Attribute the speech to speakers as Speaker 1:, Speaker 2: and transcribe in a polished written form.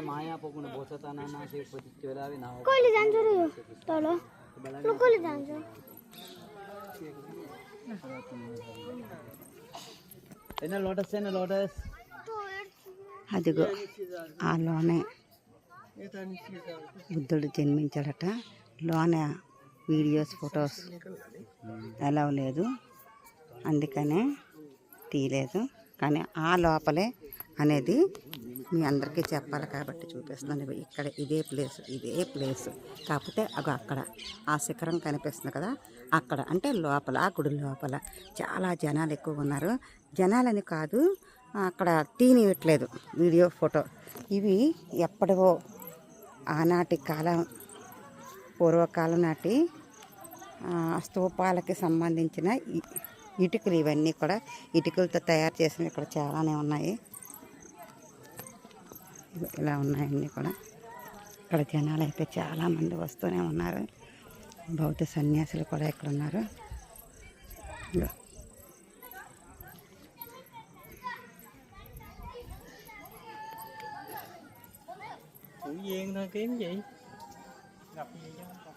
Speaker 1: माया पकड़ बोसता ना ना से चोरा भी ना हो
Speaker 2: कोई ले जान रे तोलो लो कोई ले जान
Speaker 1: एना लोटस
Speaker 3: అదిగో ఆ లోనే బుద్ధుడు జన్మించాడట. లోన వీడియోస్ ఫొటోస్ ఎలా లేదు, అందుకనే తీయలేదు. కానీ ఆ లోపలే అనేది మీ అందరికీ చెప్పాలి కాబట్టి చూపిస్తున్నాను. ఇక్కడ ఇదే ప్లేస్ కాకపోతే అక్కడ ఆ శిఖరం కనిపిస్తుంది కదా, అక్కడ అంటే లోపల ఆ గుడి లోపల చాలా జనాలు ఎక్కువ ఉన్నారు. జనాలని కాదు, అక్కడ తీనియట్లేదు వీడియో ఫోటో. ఇవి ఎప్పటివో ఆనాటి కాలం, పూర్వకాలం నాటి స్తూపాలకి సంబంధించిన ఇటుకలు. ఇవన్నీ కూడా ఇటుకలతో తయారు చేసినవి ఇక్కడ చాలానే ఉన్నాయి. ఇలా ఉన్నాయన్నీ కూడా. ఇక్కడ జనాలు అయితే చాలామంది వస్తూనే ఉన్నారు. బౌద్ధ సన్యాసులు కూడా ఇక్కడ ఉన్నారు.
Speaker 1: Ủa Duyên thôi kiếm gì? Gặp gì chứ?